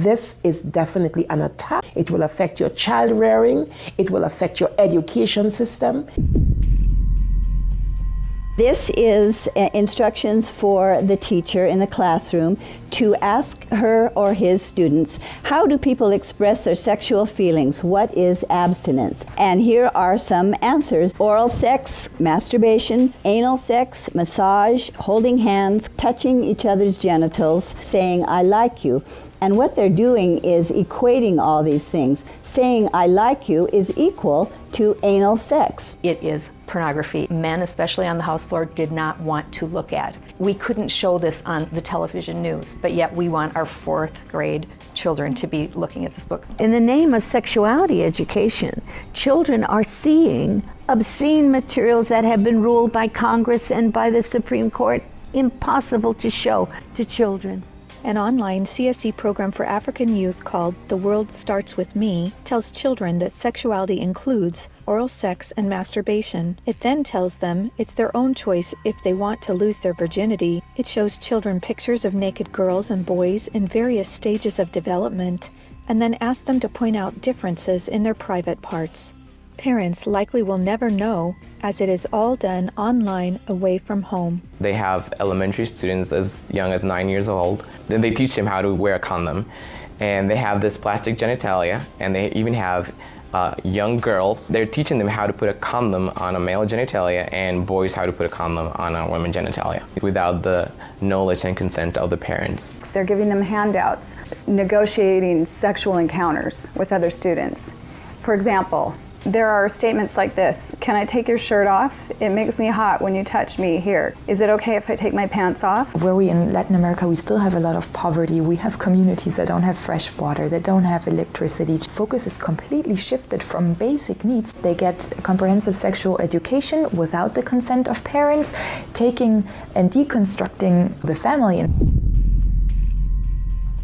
this is definitely an attack. It will affect your child rearing. It will affect your education system. This is instructions for the teacher in the classroom to ask her or his students, how do people express their sexual feelings? What is abstinence? And here are some answers. Oral sex, masturbation, anal sex, massage, holding hands, touching each other's genitals, saying, I like you. And what they're doing is equating all these things. Saying, I like you is equal to anal sex. It is pornography. Men, especially on the house floor, did not want to look at. We couldn't show this on the television news, but yet we want our 4th grade children to be looking at this book. In the name of sexuality education, children are seeing obscene materials that have been ruled by Congress and by the Supreme Court impossible to show to children. An online CSE program for African youth called The World Starts With Me tells children that sexuality includes oral sex and masturbation. It then tells them it's their own choice if they want to lose their virginity. It shows children pictures of naked girls and boys in various stages of development, and then asks them to point out differences in their private parts. Parents likely will never know, as it is all done online away from home. They have elementary students as young as 9 years old. Then they teach them how to wear a condom. And they have this plastic genitalia, and they even have young girls. They're teaching them how to put a condom on a male genitalia and boys how to put a condom on a women's genitalia without the knowledge and consent of the parents. They're giving them handouts, negotiating sexual encounters with other students. For example, there are statements like this: can I take your shirt off? It makes me hot when you touch me here. Is it okay if I take my pants off? Where we in Latin America, we still have a lot of poverty. We have communities that don't have fresh water, that don't have electricity. Focus is completely shifted from basic needs. They get comprehensive sexual education without the consent of parents, taking and deconstructing the family.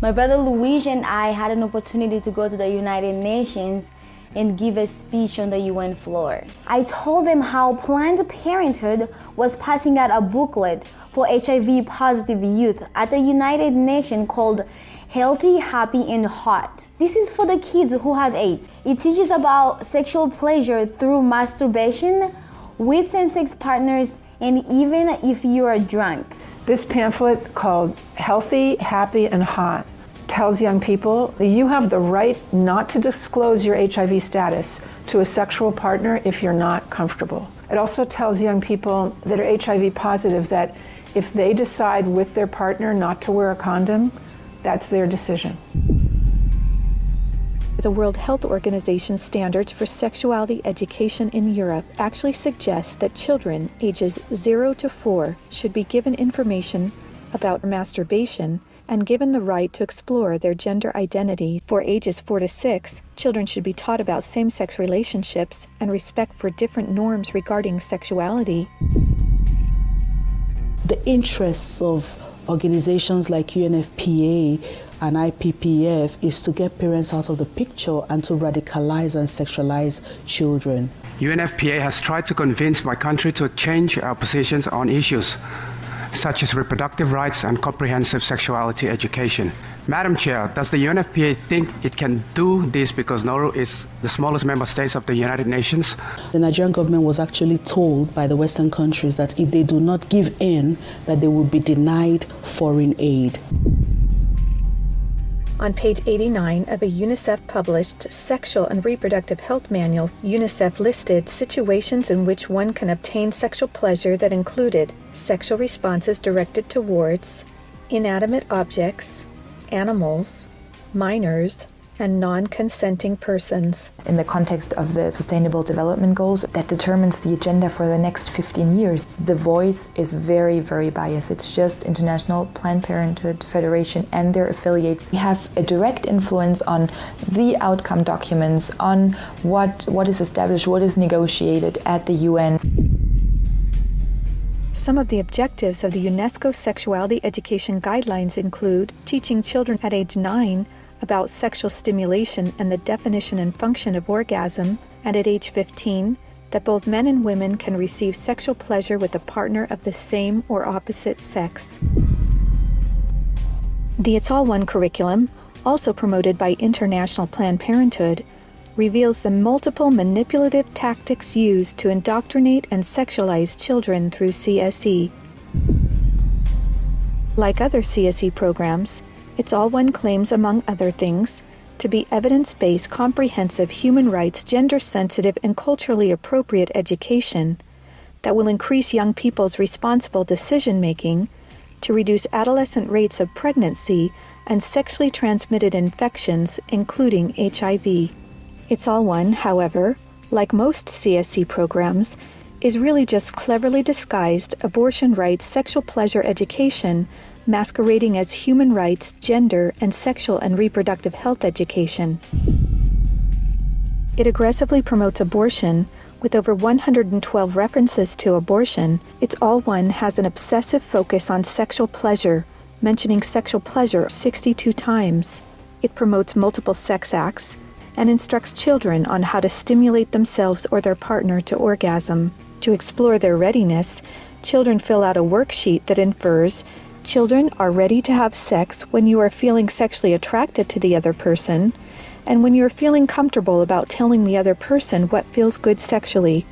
My brother Luigi and I had an opportunity to go to the United Nations and give a speech on the UN floor. I told them how Planned Parenthood was passing out a booklet for HIV positive youth at the United Nations called Healthy, Happy and Hot. This is for the kids who have AIDS. It teaches about sexual pleasure through masturbation, with same-sex partners, and even if you are drunk. This pamphlet called Healthy, Happy and Hot tells young people that you have the right not to disclose your HIV status to a sexual partner if you're not comfortable. It also tells young people that are HIV positive that if they decide with their partner not to wear a condom, that's their decision. The World Health Organization standards for sexuality education in Europe actually suggest that children ages 0 to 4 should be given information about masturbation and given the right to explore their gender identity. For ages 4 to 6, children should be taught about same-sex relationships and respect for different norms regarding sexuality. The interests of organizations like UNFPA and IPPF is to get parents out of the picture and to radicalize and sexualize children. UNFPA has tried to convince my country to change our positions on issues such as reproductive rights and comprehensive sexuality education. Madam Chair, does the UNFPA think it can do this because Nauru is the smallest member state of the United Nations? The Nigerian government was actually told by the Western countries that if they do not give in, that they will be denied foreign aid. On page 89 of a UNICEF-published Sexual and Reproductive Health Manual, UNICEF listed situations in which one can obtain sexual pleasure that included sexual responses directed towards inanimate objects, animals, minors, and non-consenting persons. In the context of the Sustainable Development Goals that determines the agenda for the next 15 years, the voice is very, very biased. It's just International Planned Parenthood Federation and their affiliates have a direct influence on the outcome documents, on what is established, what is negotiated at the UN. Some of the objectives of the UNESCO Sexuality Education Guidelines include teaching children at age 9 about sexual stimulation and the definition and function of orgasm, and at age 15, that both men and women can receive sexual pleasure with a partner of the same or opposite sex. The It's All One curriculum also promoted by International Planned Parenthood, reveals the multiple manipulative tactics used to indoctrinate and sexualize children through CSE. Like other CSE programs, It's All One claims, among other things, to be evidence-based, comprehensive, human rights, gender-sensitive, and culturally appropriate education that will increase young people's responsible decision-making, to reduce adolescent rates of pregnancy and sexually transmitted infections, including HIV. It's All One, however, like most CSE programs, is really just cleverly disguised abortion rights, sexual pleasure education, masquerading as human rights, gender, and sexual and reproductive health education. It aggressively promotes abortion. With over 112 references to abortion, It's All One has an obsessive focus on sexual pleasure, mentioning sexual pleasure 62 times. It promotes multiple sex acts and instructs children on how to stimulate themselves or their partner to orgasm. To explore their readiness, children fill out a worksheet that infers children are ready to have sex when you are feeling sexually attracted to the other person, and when you're feeling comfortable about telling the other person what feels good sexually.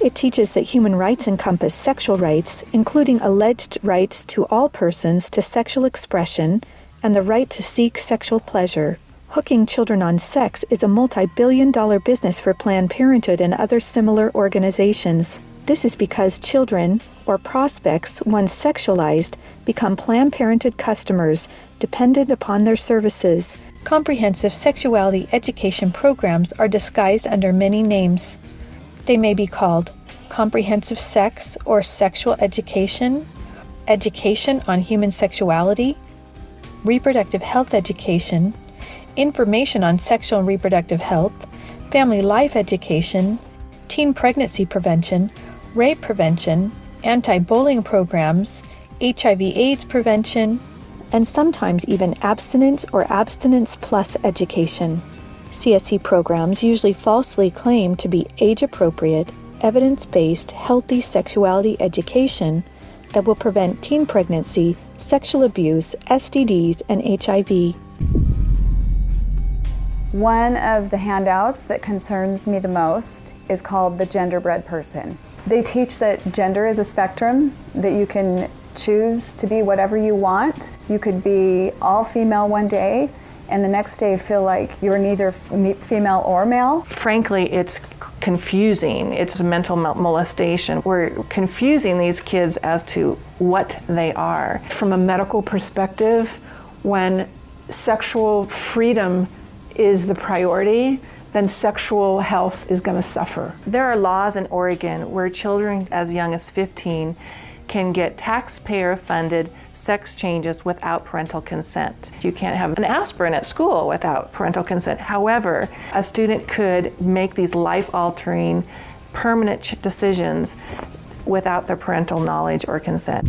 It teaches that human rights encompass sexual rights, including alleged rights to all persons to sexual expression and the right to seek sexual pleasure. Hooking children on sex is a multi-billion-dollar business for Planned Parenthood and other similar organizations. This is because children, or prospects, once sexualized, become Planned Parenthood customers, dependent upon their services. Comprehensive sexuality education programs are disguised under many names. They may be called comprehensive sex or sexual education, education on human sexuality, reproductive health education, information on sexual and reproductive health, family life education, teen pregnancy prevention, rape prevention, anti-bullying programs, HIV/AIDS prevention, and sometimes even abstinence or abstinence plus education. CSE programs usually falsely claim to be age-appropriate, evidence-based, healthy sexuality education that will prevent teen pregnancy, sexual abuse, STDs, and HIV. One of the handouts that concerns me the most is called the Genderbread Person. They teach that gender is a spectrum, that you can choose to be whatever you want. You could be all female one day and the next day feel like you're neither female or male. Frankly, it's confusing. It's a mental molestation. We're confusing these kids as to what they are. From a medical perspective, when sexual freedom is the priority, then sexual health is going to suffer. There are laws in Oregon where children as young as 15 can get taxpayer-funded sex changes without parental consent. You can't have an aspirin at school without parental consent. However, a student could make these life-altering, permanent decisions without their parental knowledge or consent.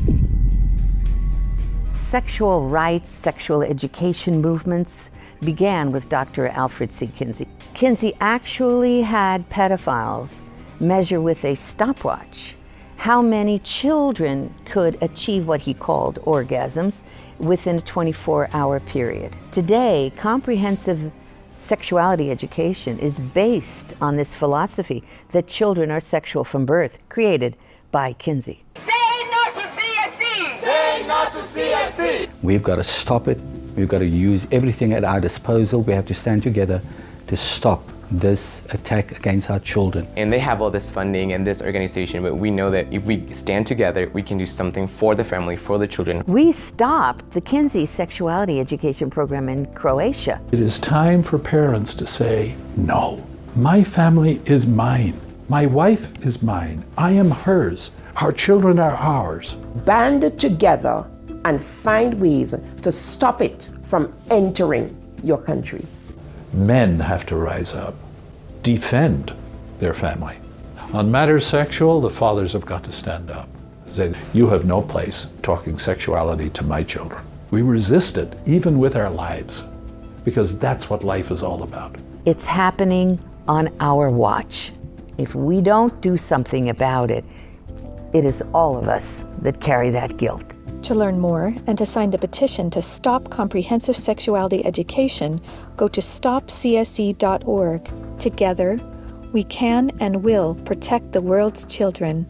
Sexual rights, sexual education movements began with Dr. Alfred C. Kinsey. Kinsey actually had pedophiles measure with a stopwatch how many children could achieve what he called orgasms within a 24-hour period. Today, comprehensive sexuality education is based on this philosophy that children are sexual from birth, created by Kinsey. Say no to CSE! Say no to CSE! We've got to stop it. We've got to use everything at our disposal. We have to stand together to stop this attack against our children. And they have all this funding and this organization, but we know that if we stand together, we can do something for the family, for the children. We stopped the Kinsey sexuality education program in Croatia. It is time for parents to say, no, my family is mine. My wife is mine. I am hers. Our children are ours. Band together and find ways to stop it from entering your country. Men have to rise up, defend their family. On matters sexual, the fathers have got to stand up. Say, you have no place talking sexuality to my children. We resist it, even with our lives, because that's what life is all about. It's happening on our watch. If we don't do something about it, it is all of us that carry that guilt. To learn more and to sign the petition to stop comprehensive sexuality education, go to stopcsE.org. Together, we can and will protect the world's children.